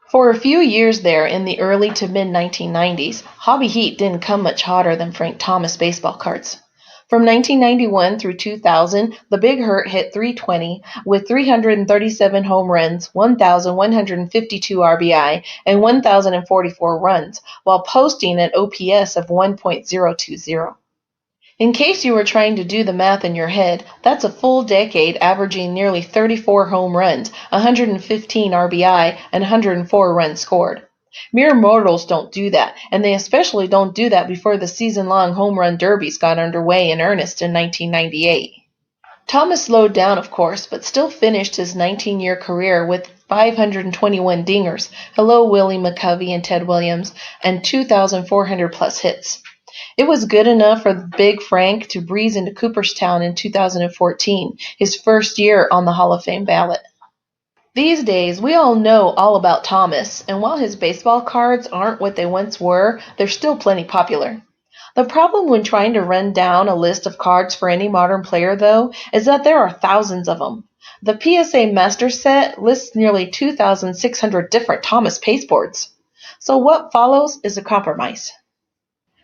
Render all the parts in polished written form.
For a few years there in the early to mid 1990s, Hobby Heat didn't come much hotter than Frank Thomas baseball cards. From 1991 through 2000, the Big Hurt hit .320 with 337 home runs, 1,152 RBI, and 1,044 runs, while posting an OPS of 1.020. In case you were trying to do the math in your head, that's a full decade averaging nearly 34 home runs, 115 RBI, and 104 runs scored. Mere mortals don't do that, and they especially don't do that before the season-long home run derbies got underway in earnest in 1998. Thomas slowed down, of course, but still finished his 19-year career with 521 dingers, hello Willie, McCovey, and Ted Williams, and 2,400-plus hits. It was good enough for Big Frank to breeze into Cooperstown in 2014, his first year on the Hall of Fame ballot. These days, we all know all about Thomas, and while his baseball cards aren't what they once were, they're still plenty popular. The problem when trying to run down a list of cards for any modern player, though, is that there are thousands of them. The PSA Master Set lists nearly 2,600 different Thomas pasteboards. So what follows is a compromise.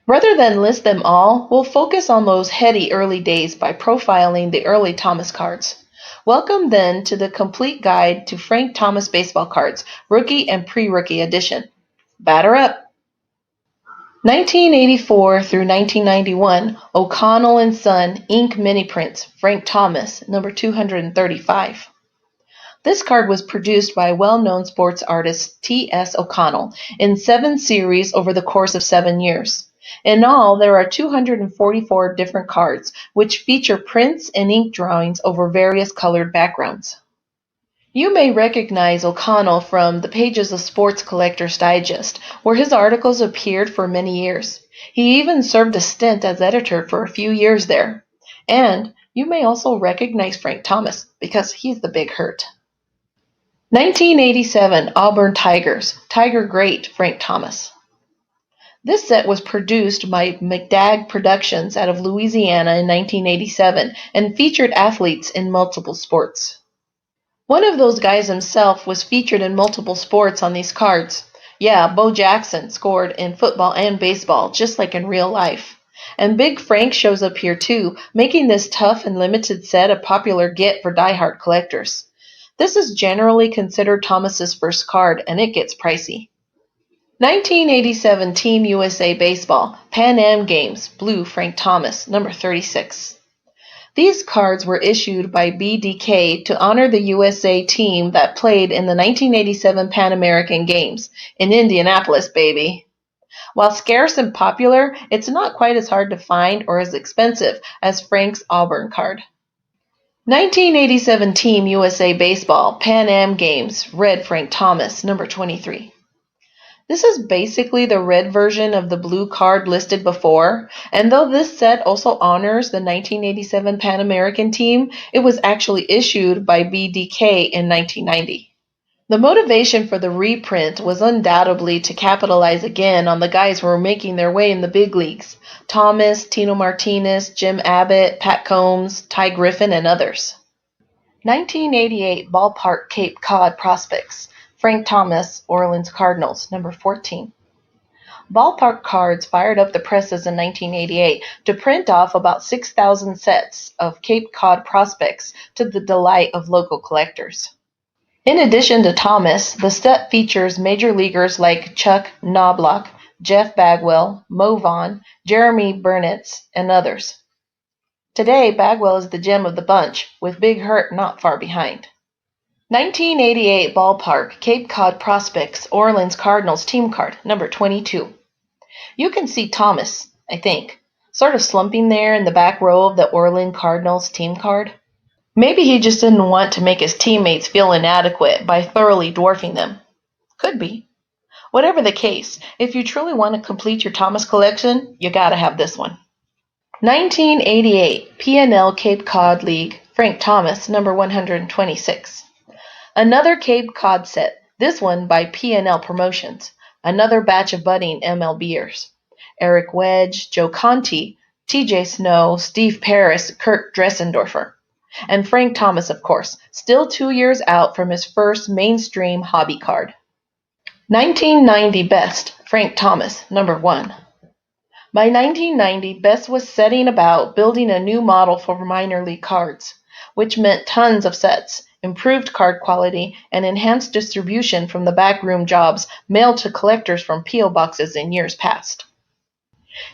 Rather than list them all, we'll focus on those heady early days by profiling the early Thomas cards. Welcome then to the complete guide to Frank Thomas baseball cards, rookie and pre-rookie edition. Batter up! 1984 through 1991, O'Connell and Son Ink Mini Prints, Frank Thomas, number 235. This card was produced by well-known sports artist T.S. O'Connell in 7 series over the course of 7 years. In all, there are 244 different cards, which feature prints and ink drawings over various colored backgrounds. You may recognize O'Connell from the pages of Sports Collector's Digest, where his articles appeared for many years. He even served a stint as editor for a few years there. And you may also recognize Frank Thomas, because he's the Big Hurt. 1987 Auburn Tigers, Tiger Great, Frank Thomas. This set was produced by McDag Productions out of Louisiana in 1987 and featured athletes in multiple sports. One of those guys himself was featured in multiple sports on these cards. Yeah, Bo Jackson scored in football and baseball, just like in real life. And Big Frank shows up here too, making this tough and limited set a popular get for diehard collectors. This is generally considered Thomas's first card, and it gets pricey. 1987 Team USA Baseball, Pan Am Games, Blue, Frank Thomas, number 36. These cards were issued by BDK to honor the USA team that played in the 1987 Pan American Games, in Indianapolis, baby. While scarce and popular, it's not quite as hard to find or as expensive as Frank's Auburn card. 1987 Team USA Baseball, Pan Am Games, Red, Frank Thomas, number 23. This is basically the red version of the blue card listed before, and though this set also honors the 1987 Pan American team, it was actually issued by BDK in 1990. The motivation for the reprint was undoubtedly to capitalize again on the guys who were making their way in the big leagues: Thomas, Tino Martinez, Jim Abbott, Pat Combs, Ty Griffin, and others. 1988 Ballpark Cape Cod Prospects, Frank Thomas, Orleans Cardinals, number 14. Ballpark Cards fired up the presses in 1988 to print off about 6,000 sets of Cape Cod prospects to the delight of local collectors. In addition to Thomas, the set features major leaguers like Chuck Knobloch, Jeff Bagwell, Mo Vaughn, Jeremy Burnitz, and others. Today, Bagwell is the gem of the bunch, with Big Hurt not far behind. 1988 Ballpark Cape Cod Prospects Orleans Cardinals team card, number 22. You can see Thomas, I think, sort of slumping there in the back row of the Orleans Cardinals team card. Maybe he just didn't want to make his teammates feel inadequate by thoroughly dwarfing them. Could be. Whatever the case, if you truly want to complete your Thomas collection, you gotta have this one. 1988 P&L Cape Cod League, Frank Thomas, number 126. Another Cape Cod set, this one by P&L Promotions, another batch of budding MLBers. Eric Wedge, Joe Conti, TJ Snow, Steve Paris, Kurt Dressendorfer. And Frank Thomas, of course, still 2 years out from his first mainstream hobby card. 1990 Best, Frank Thomas, number 1. By 1990, Best was setting about building a new model for minor league cards, which meant tons of sets, improved card quality, and enhanced distribution from the backroom jobs mailed to collectors from P.O. boxes in years past.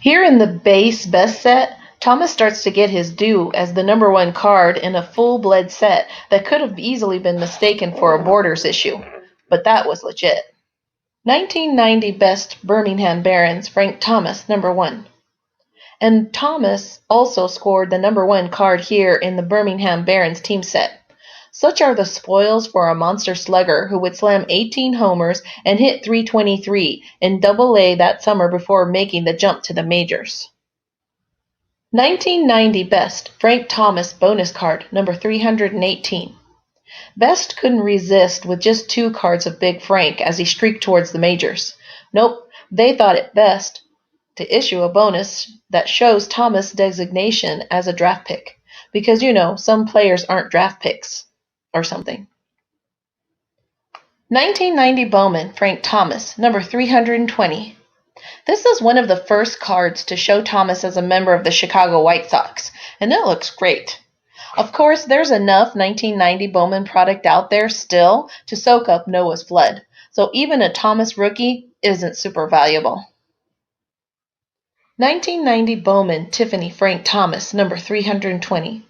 Here in the base Best set, Thomas starts to get his due as the number 1 card in a full-blood set that could have easily been mistaken for a Borders issue, but that was legit. 1990 Best Birmingham Barons, Frank Thomas, number 1. And Thomas also scored the number 1 card here in the Birmingham Barons team set. Such are the spoils for a monster slugger who would slam 18 homers and hit .323 in Double-A that summer before making the jump to the majors. 1990 Best Frank Thomas bonus card, number 318. Best couldn't resist with just 2 cards of Big Frank as he streaked towards the majors. Nope, they thought it best to issue a bonus that shows Thomas' designation as a draft pick, because some players aren't draft picks or something. 1990 Bowman, Frank Thomas, number 320. This is one of the first cards to show Thomas as a member of the Chicago White Sox, and it looks great. Of course, there's enough 1990 Bowman product out there still to soak up Noah's flood, so even a Thomas rookie isn't super valuable. 1990 Bowman Tiffany Frank Thomas, number 320.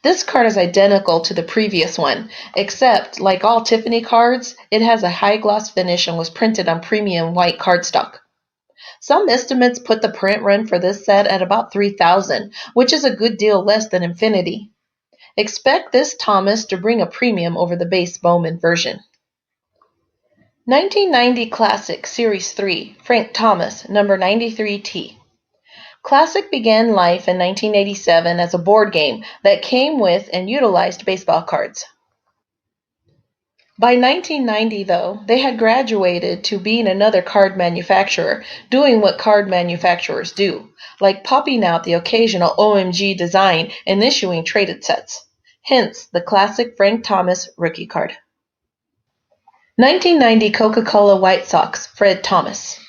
This card is identical to the previous one, except, like all Tiffany cards, it has a high gloss finish and was printed on premium white cardstock. Some estimates put the print run for this set at about $3,000, which is a good deal less than Infinity. Expect this Thomas to bring a premium over the base Bowman version. 1990 Classic Series 3, Frank Thomas, number 93T. Classic began life in 1987 as a board game that came with and utilized baseball cards. By 1990, though, they had graduated to being another card manufacturer, doing what card manufacturers do, like popping out the occasional OMG design and issuing traded sets. Hence, the classic Frank Thomas rookie card. 1990 Coca-Cola White Sox, Fred Thomas.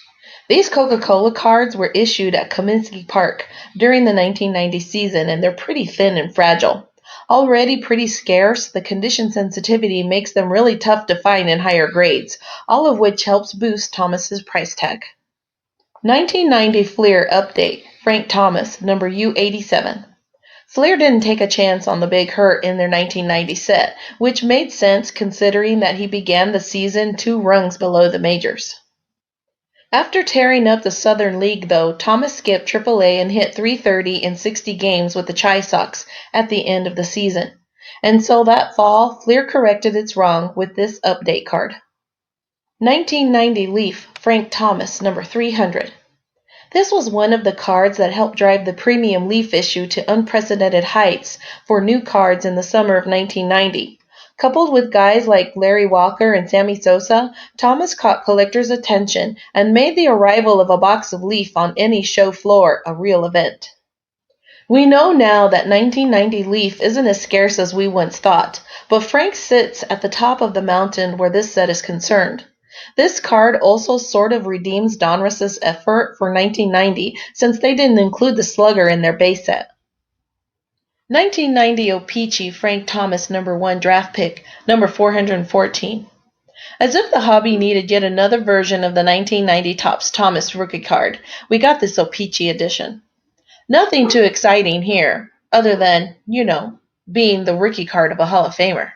These Coca-Cola cards were issued at Comiskey Park during the 1990 season, and they're pretty thin and fragile. Already pretty scarce, the condition sensitivity makes them really tough to find in higher grades, all of which helps boost Thomas's price tag. 1990 Fleer Update, Frank Thomas, number U87. Fleer didn't take a chance on the Big Hurt in their 1990 set, which made sense considering that he began the season 2 rungs below the majors. After tearing up the Southern League, though, Thomas skipped Triple-A and hit .330 in 60 games with the Chi Sox at the end of the season. And so that fall, Fleer corrected its wrong with this update card. 1990 Leaf, Frank Thomas, number 300. This was one of the cards that helped drive the premium Leaf issue to unprecedented heights for new cards in the summer of 1990. Coupled with guys like Larry Walker and Sammy Sosa, Thomas caught collectors' attention and made the arrival of a box of Leaf on any show floor a real event. We know now that 1990 Leaf isn't as scarce as we once thought, but Frank sits at the top of the mountain where this set is concerned. This card also sort of redeems Donruss's effort for 1990 since they didn't include the slugger in their base set. 1990 O-Pee-Chee Frank Thomas number 1 draft pick, number 414. As if the hobby needed yet another version of the 1990 Topps Thomas rookie card, we got this O-Pee-Chee edition. Nothing too exciting here, other than, being the rookie card of a Hall of Famer.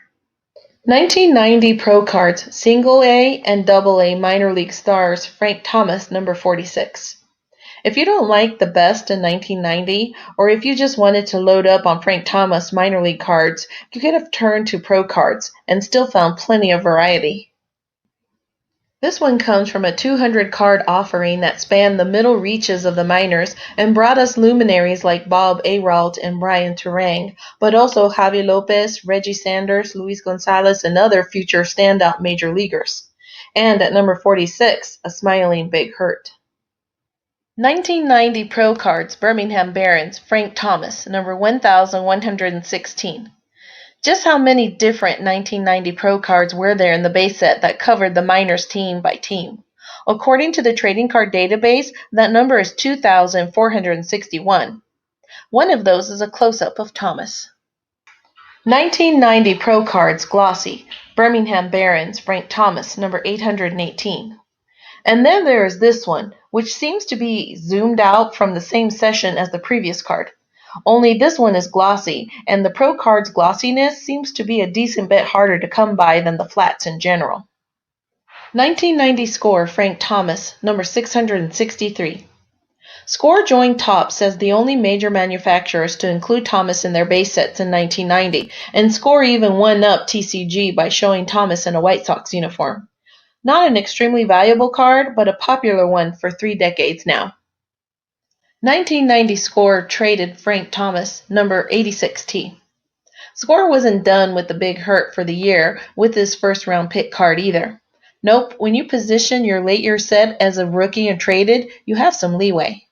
1990 Pro Cards Single A and Double A Minor League Stars Frank Thomas number 46. If you don't like the best in 1990, or if you just wanted to load up on Frank Thomas minor league cards, you could have turned to Pro Cards and still found plenty of variety. This one comes from a 200 card offering that spanned the middle reaches of the minors and brought us luminaries like Bob Aralt and Brian Turang, but also Javi Lopez, Reggie Sanders, Luis Gonzalez, and other future standout major leaguers. And at number 46, a smiling Big Hurt. 1990 Pro Cards Birmingham Barons Frank Thomas, number 1116. Just how many different 1990 Pro cards were there in the base set that covered the minors team by team? According to the trading card database, that number is 2,461. One of those is a close-up of Thomas. 1990 Pro Cards Glossy, Birmingham Barons, Frank Thomas, number 818. And then there is this one, which seems to be zoomed out from the same session as the previous card. Only this one is glossy, and the Pro Cards glossiness seems to be a decent bit harder to come by than the flats in general. 1990 Score Frank Thomas, number 663. Score joined Topps as the only major manufacturers to include Thomas in their base sets in 1990, and Score even one-upped TCG by showing Thomas in a White Sox uniform. Not an extremely valuable card, but a popular one for 3 decades now. 1990 Score traded Frank Thomas, number 86T. Score wasn't done with the big hurt for the year with his first-round pick card either. Nope, when you position your late-year set as a rookie and traded, you have some leeway.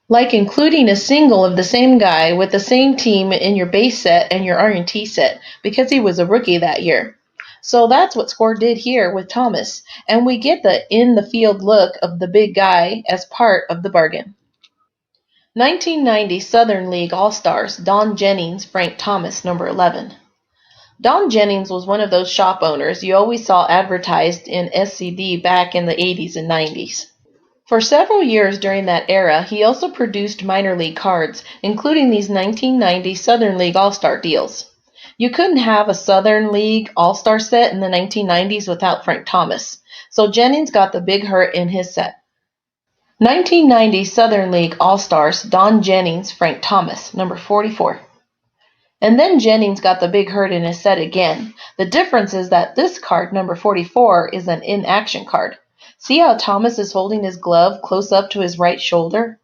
Like including a single of the same guy with the same team in your base set and your R&T set, because he was a rookie that year. So that's what Score did here with Thomas, and we get the in-the-field look of the big guy as part of the bargain. 1990 Southern League All-Stars, Don Jennings, Frank Thomas, number 11. Don Jennings was one of those shop owners you always saw advertised in SCD back in the 80s and 90s. For several years during that era, he also produced minor league cards, including these 1990 Southern League All-Star deals. You couldn't have a Southern League All-Star set in the 1990s without Frank Thomas, so Jennings got the big hurt in his set. 1990 Southern League All-Stars, Don Jennings, Frank Thomas, number 44. And then Jennings got the big hurt in his set again. The difference is that this card, number 44, is an in-action card. See how Thomas is holding his glove close up to his right shoulder?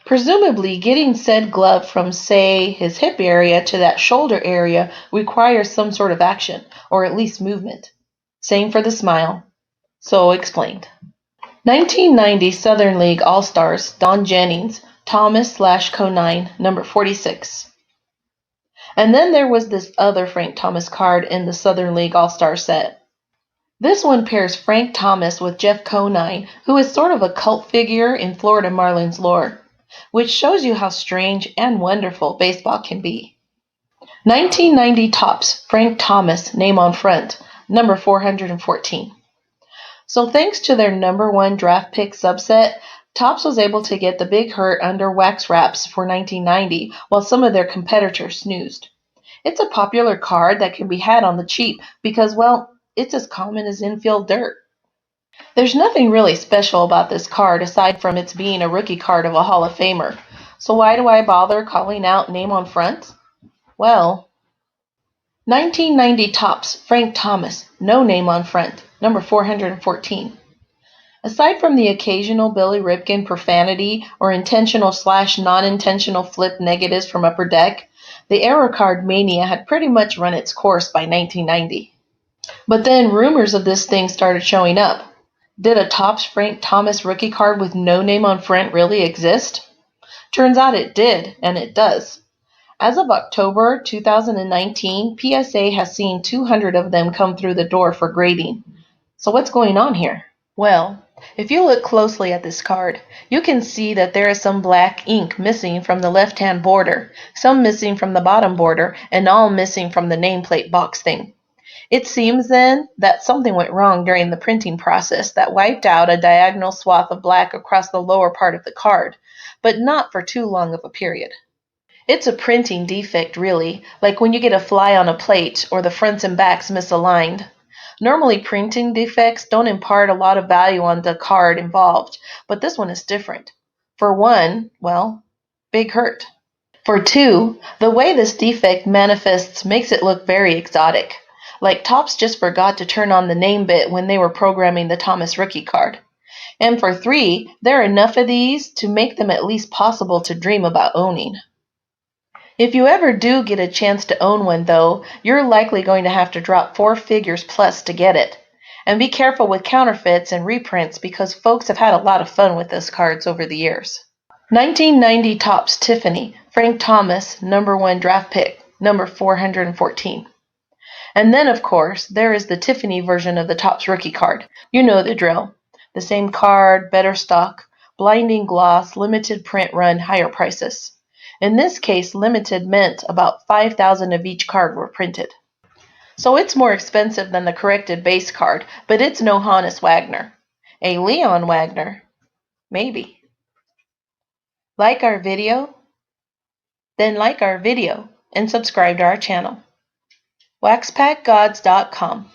Presumably, getting said glove from, say, his hip area to that shoulder area requires some sort of action, or at least movement. Same for the smile. So explained. 1990 Southern League All-Stars, Don Jennings, Thomas/Co9, number 46. And then there was this other Frank Thomas card in the Southern League All-Star set. This one pairs Frank Thomas with Jeff Conine, who is sort of a cult figure in Florida Marlins lore, which shows you how strange and wonderful baseball can be. 1990 Topps, Frank Thomas, name on front, number 414. So thanks to their number 1 draft pick subset, Topps was able to get the big hurt under wax wraps for 1990, while some of their competitors snoozed. It's a popular card that can be had on the cheap because, well, it's as common as infield dirt. There's nothing really special about this card aside from its being a rookie card of a Hall of Famer. So why do I bother calling out name on front? Well, 1990 Topps, Frank Thomas, no name on front, number 414. Aside from the occasional Billy Ripken profanity or intentional/non-intentional flip negatives from Upper Deck, the error card mania had pretty much run its course by 1990. But then rumors of this thing started showing up. Did a Topps Frank Thomas rookie card with no name on front really exist? Turns out it did, and it does. As of October 2019, PSA has seen 200 of them come through the door for grading. So what's going on here? Well, if you look closely at this card, you can see that there is some black ink missing from the left-hand border, some missing from the bottom border, and all missing from the nameplate box thing. It seems then that something went wrong during the printing process that wiped out a diagonal swath of black across the lower part of the card, but not for too long of a period. It's a printing defect, really, like when you get a fly on a plate or the fronts and backs misaligned. Normally, printing defects don't impart a lot of value on the card involved, but this one is different. For one, well, big hurt. For two, the way this defect manifests makes it look very exotic. Like Topps just forgot to turn on the name bit when they were programming the Thomas rookie card. And for three, there are enough of these to make them at least possible to dream about owning. If you ever do get a chance to own one, though, you're likely going to have to drop 4 figures plus to get it. And be careful with counterfeits and reprints because folks have had a lot of fun with those cards over the years. 1990 Topps Tiffany, Frank Thomas, number 1 draft pick, number 414. And then, of course, there is the Tiffany version of the Topps rookie card. You know the drill. The same card, better stock, blinding gloss, limited print run, higher prices. In this case, limited meant about 5,000 of each card were printed. So it's more expensive than the corrected base card, but it's no Hannes Wagner. A Leon Wagner? Maybe. Like our video? Then like our video and subscribe to our channel. waxpackgods.com